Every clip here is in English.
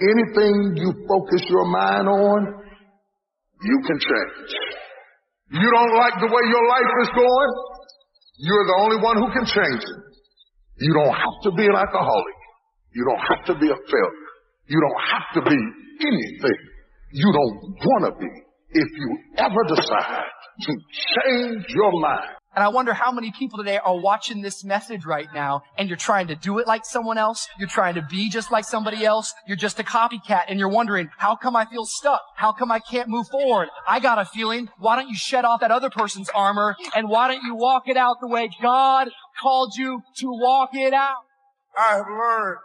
Anything you focus your mind on, you can change. You don't like the way your life is going, you're the only one who can change it. You don't have to be an alcoholic. You don't have to be a failure. You don't have to be anything you don't want to be if you ever decide to change your mind. And I wonder how many people today are watching this message right now, and you're trying to do it like someone else. You're trying to be just like somebody else. You're just a copycat, and you're wondering, how come I feel stuck? How come I can't move forward? I got a feeling. Why don't you shed off that other person's armor, and why don't you walk it out the way God called you to walk it out? I have learned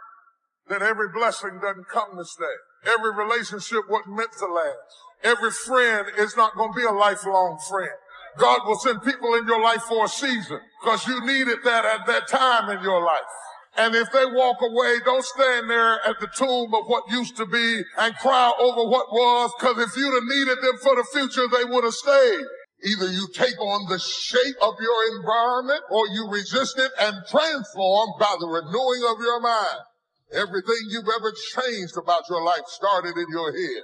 that every blessing doesn't come to stay. Every relationship wasn't meant to last. Every friend is not going to be a lifelong friend. God will send people in your life for a season because you needed that at that time in your life. And if they walk away, don't stand there at the tomb of what used to be and cry over what was, because if you'd have needed them for the future, they would have stayed. Either you take on the shape of your environment or you resist it and transform by the renewing of your mind. Everything you've ever changed about your life started in your head.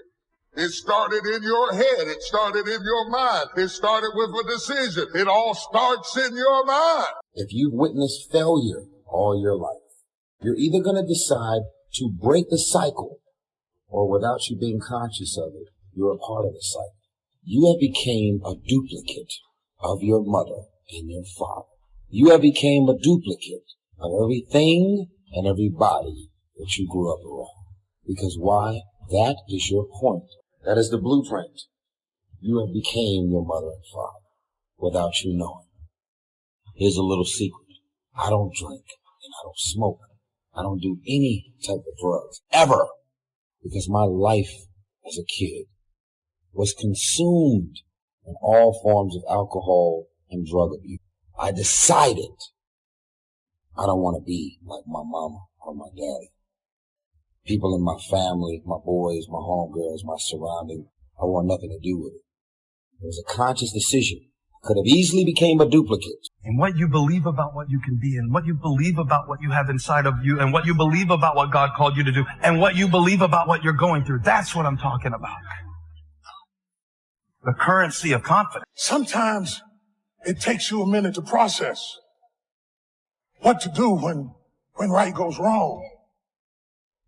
It started in your head. It started in your mind. It started with a decision. It all starts in your mind. If you've witnessed failure all your life, you're either going to decide to break the cycle, or without you being conscious of it, you're a part of the cycle. You have become a duplicate of your mother and your father. You have become a duplicate of everything and everybody that you grew up around. Because why? That is your point. That is the blueprint. You have become your mother and father without you knowing. Here's a little secret. I don't drink and I don't smoke. I don't do any type of drugs ever, because my life as a kid was consumed in all forms of alcohol and drug abuse. I decided I don't want to be like my mama or my daddy. People in my family, my boys, my homegirls, my surrounding, I want nothing to do with it. It was a conscious decision. I could have easily became a duplicate. And what you believe about what you can be, and what you believe about what you have inside of you, and what you believe about what God called you to do, and what you believe about what you're going through. That's what I'm talking about. The currency of confidence. Sometimes it takes you a minute to process what to do when right goes wrong.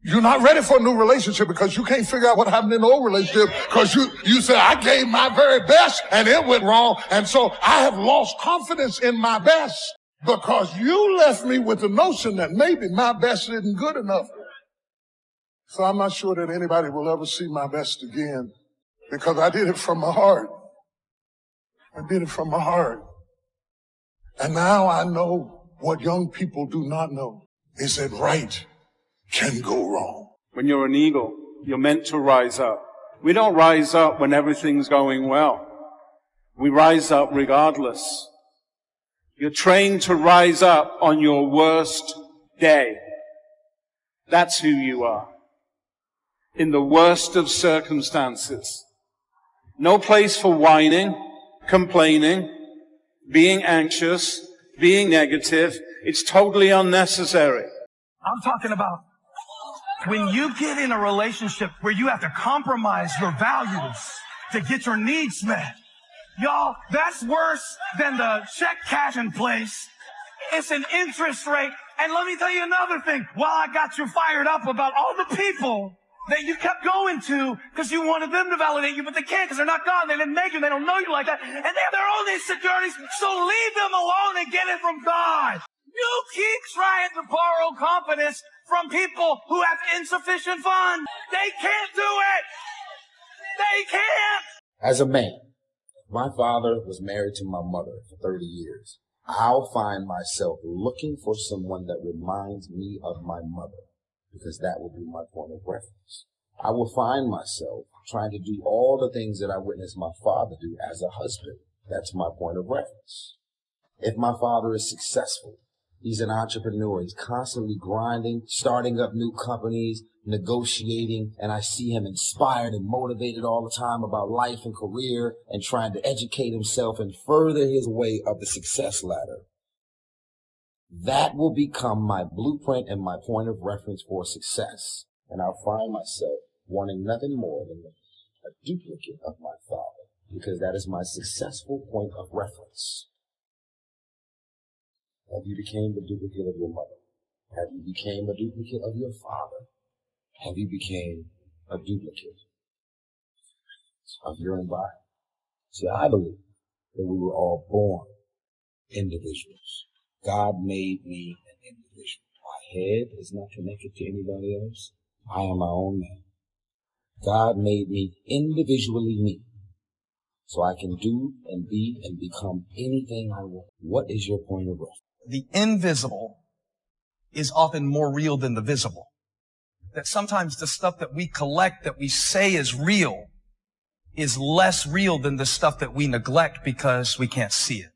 You're not ready for a new relationship because you can't figure out what happened in the old relationship because you said, I gave my very best and it went wrong. And so I have lost confidence in my best because you left me with the notion that maybe my best isn't good enough. So I'm not sure that anybody will ever see my best again because I did it from my heart. I did it from my heart. And now I know what young people do not know is that right can go wrong. When you're an eagle, you're meant to rise up. We don't rise up when everything's going well. We rise up regardless. You're trained to rise up on your worst day. That's who you are. In the worst of circumstances. No place for whining, complaining, being anxious, being negative. It's totally unnecessary. I'm talking about when you get in a relationship where you have to compromise your values to get your needs met. Y'all, that's worse than the check cashing place. It's an interest rate. And let me tell you another thing. While I got you fired up about all the people that you kept going to because you wanted them to validate you, but they can't because they're not God. They didn't make you. They don't know you like that. And they have their own insecurities. So leave them alone and get it from God. You keep trying to borrow confidence from people who have insufficient funds. They can't do it. They can't. As a man, my father was married to my mother for 30 years. I'll find myself looking for someone that reminds me of my mother, because that will be my point of reference. I will find myself trying to do all the things that I witnessed my father do as a husband. That's my point of reference. If my father is successful, he's an entrepreneur. He's constantly grinding, starting up new companies, negotiating, and I see him inspired and motivated all the time about life and career and trying to educate himself and further his way up the success ladder. That will become my blueprint and my point of reference for success. And I'll find myself wanting nothing more than a duplicate of my father, because that is my successful point of reference. Have you become a duplicate of your mother? Have you become a duplicate of your father? Have you become a duplicate of your environment? See, I believe that we were all born individuals. God made me an individual. My head is not connected to anybody else. I am my own man. God made me individually me, so I can do and be and become anything I want. What is your point of reference? The invisible is often more real than the visible. That sometimes the stuff that we collect, that we say is real, is less real than the stuff that we neglect because we can't see it.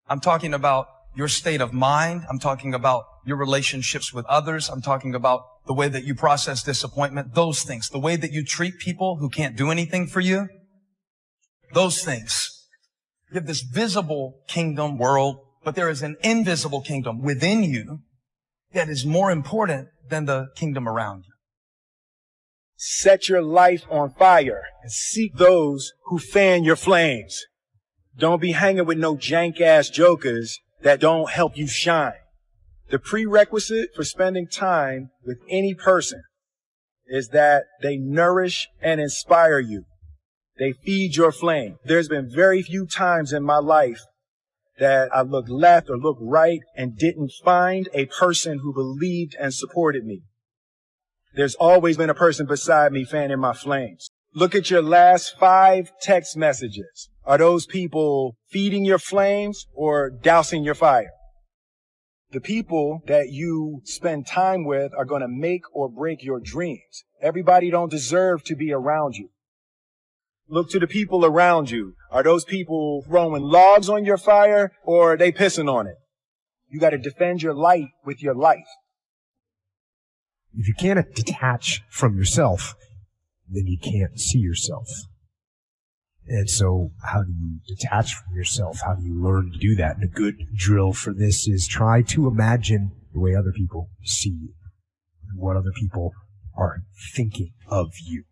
I'm talking about your state of mind. I'm talking about your relationships with others. I'm talking about the way that you process disappointment, those things, the way that you treat people who can't do anything for you, those things. You have this visible kingdom world, but there is an invisible kingdom within you that is more important than the kingdom around you. Set your life on fire and seek those who fan your flames. Don't be hanging with no jank-ass jokers that don't help you shine. The prerequisite for spending time with any person is that they nourish and inspire you. They feed your flame. There's been very few times in my life that I looked left or looked right and didn't find a person who believed and supported me. There's always been a person beside me fanning my flames. Look at your last 5 text messages. Are those people feeding your flames or dousing your fire? The people that you spend time with are going to make or break your dreams. Everybody don't deserve to be around you. Look to the people around you. Are those people throwing logs on your fire or are they pissing on it? You got to defend your light with your life. If you can't detach from yourself, then you can't see yourself. And so how do you detach from yourself? How do you learn to do that? And a good drill for this is try to imagine the way other people see you and what other people are thinking of you.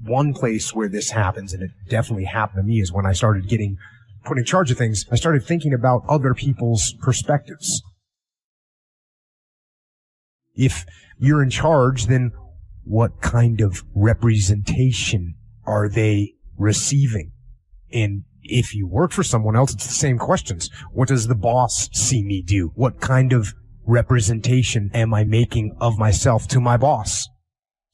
One place where this happens, and it definitely happened to me, is when I started put in charge of things, I started thinking about other people's perspectives. If you're in charge, then what kind of representation are they receiving? And if you work for someone else, it's the same questions. What does the boss see me do? What kind of representation am I making of myself to my boss?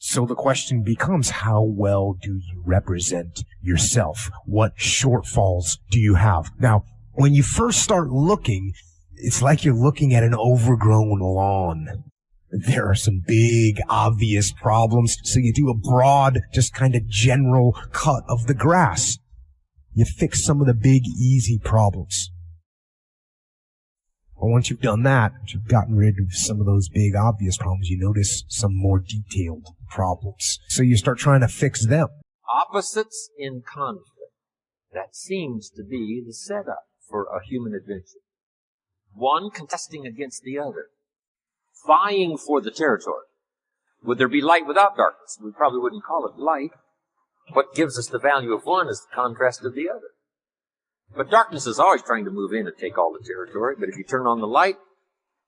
So the question becomes, how well do you represent yourself? What shortfalls do you have? Now, when you first start looking, it's like you're looking at an overgrown lawn. There are some big, obvious problems, so you do a broad, just kind of general cut of the grass. You fix some of the big, easy problems. Well, once you've done that, you've gotten rid of some of those big, obvious problems, you notice some more detailed problems. So you start trying to fix them. Opposites in conflict. That seems to be the setup for a human adventure. One contesting against the other, vying for the territory. Would there be light without darkness? We probably wouldn't call it light. What gives us the value of one is the contrast of the other. But darkness is always trying to move in and take all the territory. But if you turn on the light,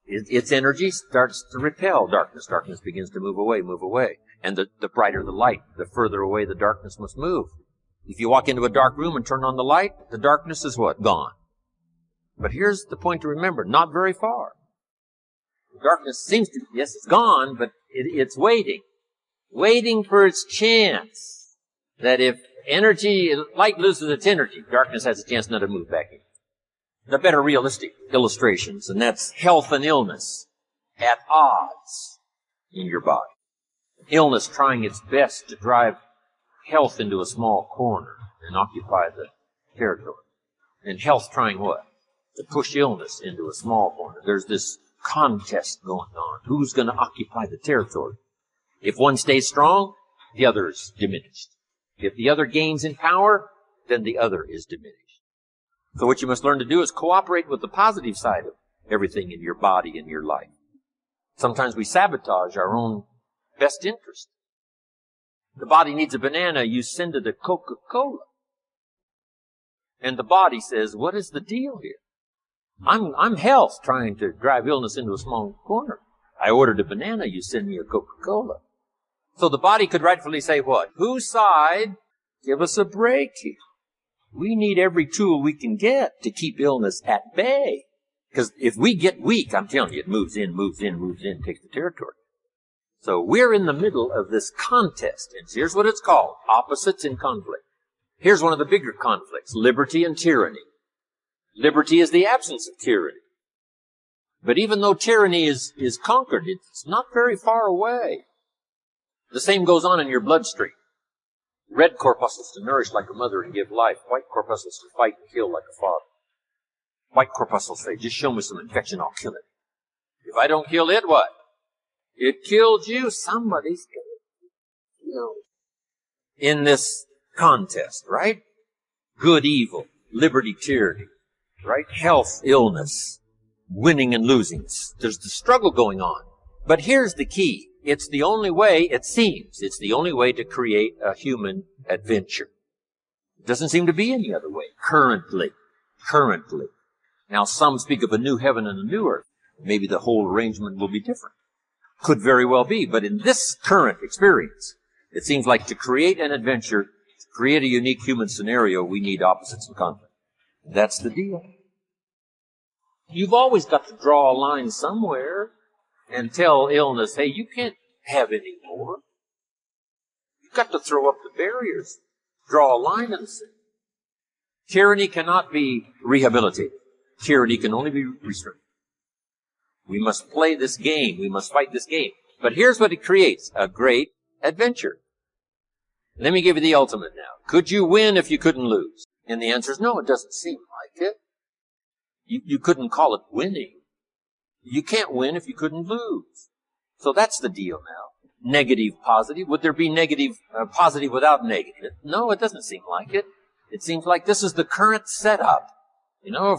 its energy starts to repel darkness. Darkness begins to move away. And the brighter the light, the further away the darkness must move. If you walk into a dark room and turn on the light, the darkness is what? Gone. But here's the point to remember, not very far. Darkness seems to, yes, it's gone, but it's waiting for its chance. That if light loses its energy, darkness has a chance not to move back in. The better realistic illustrations, and that's health and illness at odds in your body. Illness trying its best to drive health into a small corner and occupy the territory. And health trying what? To push illness into a small corner. There's this contest going on. Who's going to occupy the territory? If one stays strong, the other is diminished. If the other gains in power, then the other is diminished. So what you must learn to do is cooperate with the positive side of everything in your body and your life. Sometimes we sabotage our own best interest. The body needs a banana, you send it a Coca-Cola. And the body says, what is the deal here? I'm health trying to drive illness into a small corner. I ordered a banana, you send me a Coca-Cola. So the body could rightfully say what? Whose side? Give us a break here. We need every tool we can get to keep illness at bay. Because if we get weak, I'm telling you, it moves in, takes the territory. So we're in the middle of this contest. And here's what it's called. Opposites in conflict. Here's one of the bigger conflicts. Liberty and tyranny. Liberty is the absence of tyranny. But even though tyranny is conquered, it's not very far away. The same goes on in your bloodstream. Red corpuscles to nourish like a mother and give life. White corpuscles to fight and kill like a father. White corpuscles say, just show me some infection, I'll kill it. If I don't kill it, what? It killed you. Somebody's going to kill in this contest, right? Good, evil, liberty, tyranny, right? Health, illness, winning and losing. There's the struggle going on. But here's the key. It's the only way, it seems, it's the only way to create a human adventure. It doesn't seem to be any other way, currently. Now, some speak of a new heaven and a new earth. Maybe the whole arrangement will be different. Could very well be, but in this current experience, it seems like to create an adventure, to create a unique human scenario, we need opposites in conflict. That's the deal. You've always got to draw a line somewhere and tell illness, hey, you can't have any more. You've got to throw up the barriers, draw a line in the sand. Tyranny cannot be rehabilitated. Tyranny can only be restrained. We must play this game. We must fight this game. But here's what it creates, a great adventure. Let me give you the ultimate now. Could you win if you couldn't lose? And the answer is no, it doesn't seem like it. You couldn't call it winning. You can't win if you couldn't lose. So that's the deal now. Negative, positive. Would there be negative, positive without negative? No, it doesn't seem like it. It seems like this is the current setup,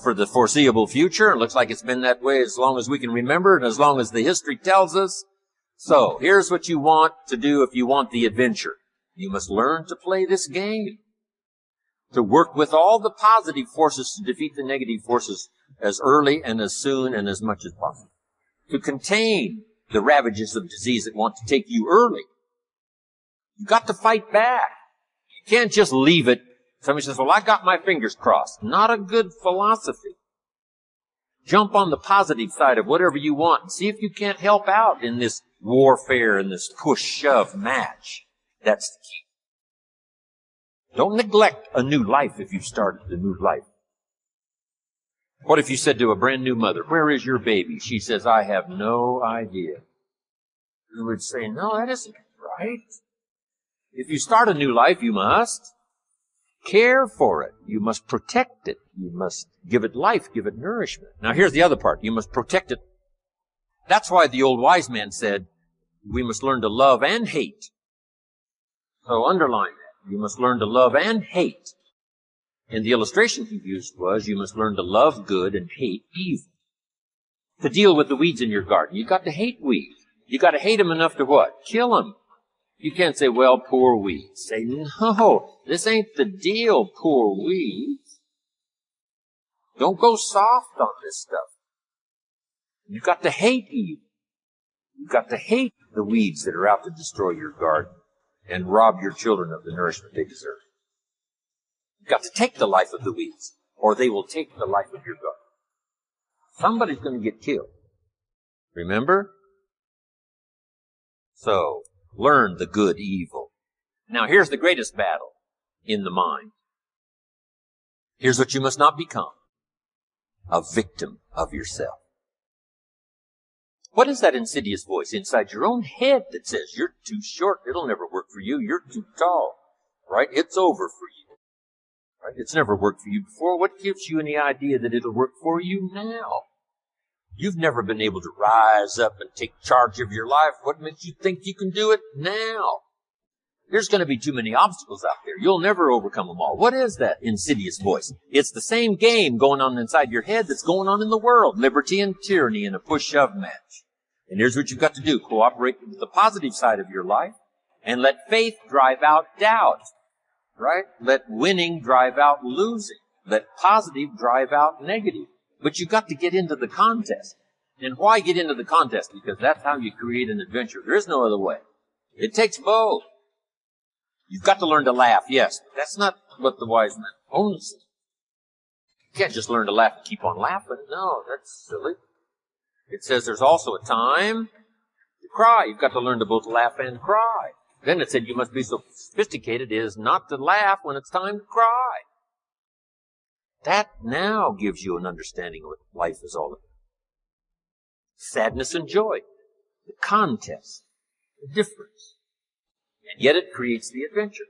for the foreseeable future. It looks like it's been that way as long as we can remember and as long as the history tells us. So here's what you want to do if you want the adventure. You must learn to play this game. To work with all the positive forces to defeat the negative forces as early and as soon and as much as possible. To contain the ravages of disease that want to take you early. You've got to fight back. You can't just leave it. Somebody says, well, I got my fingers crossed. Not a good philosophy. Jump on the positive side of whatever you want and see if you can't help out in this warfare and this push-shove match. That's the key. Don't neglect a new life if you've started a new life. What if you said to a brand new mother, where is your baby? She says, I have no idea. You would say, no, that isn't right. If you start a new life, you must care for it. You must protect it. You must give it life, give it nourishment. Now here's the other part. You must protect it. That's why the old wise man said, we must learn to love and hate. So underline that. You must learn to love and hate. And the illustration he used was, you must learn to love good and hate evil. To deal with the weeds in your garden, you've got to hate weeds. You've got to hate them enough to what? Kill them. You can't say, well, poor weeds. Say, no, this ain't the deal, poor weeds. Don't go soft on this stuff. You've got to hate evil. You've got to hate the weeds that are out to destroy your garden and rob your children of the nourishment they deserve. You've got to take the life of the weeds, or they will take the life of your garden. Somebody's going to get killed. Remember? So, learn the good evil. Now, here's the greatest battle in the mind. Here's what you must not become. A victim of yourself. What is that insidious voice inside your own head that says, you're too short, it'll never work for you, you're too tall, right? It's over for you. Right? It's never worked for you before. What gives you any idea that it'll work for you now? You've never been able to rise up and take charge of your life. What makes you think you can do it now? There's going to be too many obstacles out there. You'll never overcome them all. What is that insidious voice? It's the same game going on inside your head that's going on in the world. Liberty and tyranny in a push-shove match. And here's what you've got to do. Cooperate with the positive side of your life and let faith drive out doubt, right? Let winning drive out losing. Let positive drive out negative. But you've got to get into the contest. And why get into the contest? Because that's how you create an adventure. There is no other way. It takes both. You've got to learn to laugh, yes. But that's not what the wise man owns. You can't just learn to laugh and keep on laughing. No, that's silly. It says there's also a time to cry. You've got to learn to both laugh and cry. Then it said you must be so sophisticated as not to laugh when it's time to cry. That now gives you an understanding of what life is all about. Sadness and joy, the contest, the difference. And yet it creates the adventure.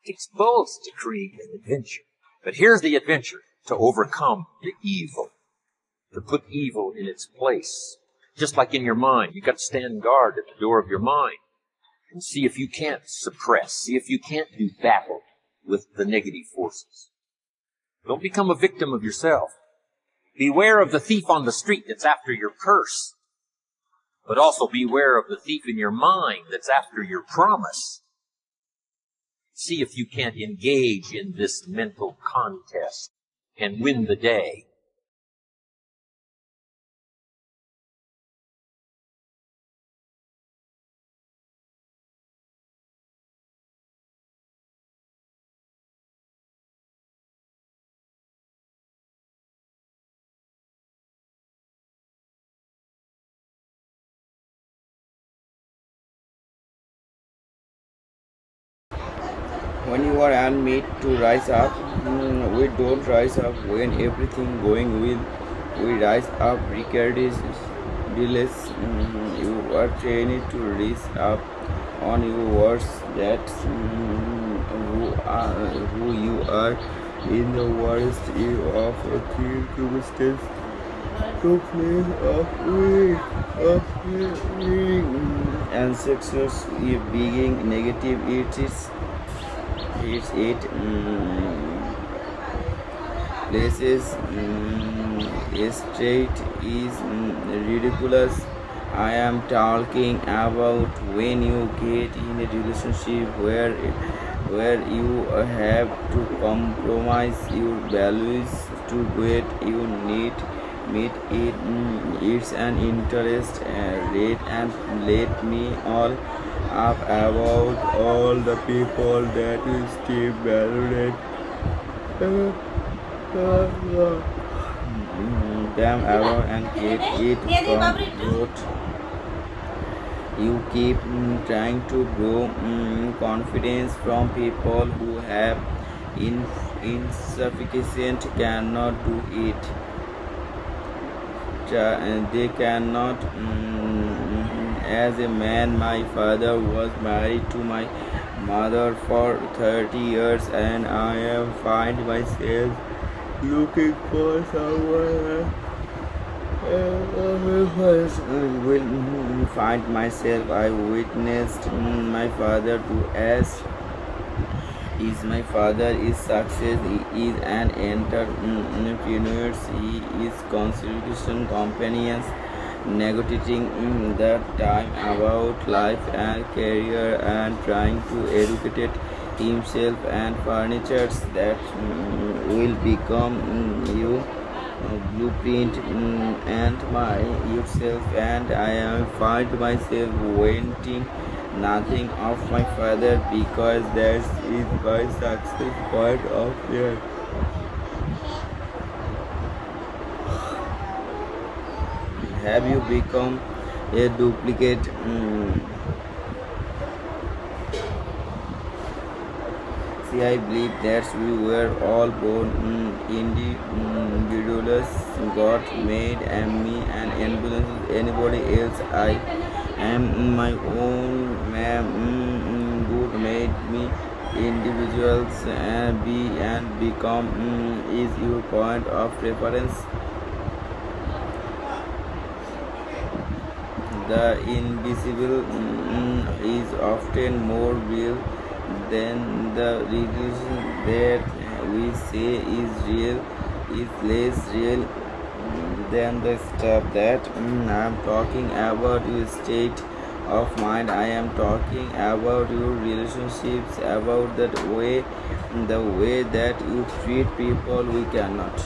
It takes both to create an adventure. But here's the adventure, to overcome the evil, to put evil in its place. Just like in your mind, you've got to stand guard at the door of your mind and see if you can't suppress, see if you can't do battle with the negative forces. Don't become a victim of yourself. Beware of the thief on the street that's after your purse, but also beware of the thief in your mind that's after your promise. See if you can't engage in this mental contest and win the day. When you are unmade to rise up, we don't rise up when everything going well. We rise up regardless. You are trained to rise up on your words. That's who you are in the worst year of a circumstance. To place of and success being negative, places straight is ridiculous. I am talking about when you get in a relationship where you have to compromise your values to get you meet it. It's an interest rate and let me all up about all the people that will stay valued them around and get it from growth. You keep trying to grow confidence from people who have insufficient cannot do it. They cannot. As a man, my father was married to my mother for 30 years, and I find myself looking for someone will find myself. I witnessed my father do as is. My father is success. He is an entrepreneur. He is consultation companions, negotiating the time about life and career and trying to educate himself and furnitures that will become you blueprint and my yourself. And I find myself wanting nothing of my father because that is my success point of view. Have you become a duplicate? See, I believe that we were all born individuals. God made me and anybody else. I am my own man. God made me individuals and be and become is your point of reference. The invisible is often more real than the reality that we say is real is less real than the stuff that I'm talking about your state of mind. I am talking about your relationships, about the way that you treat people. We cannot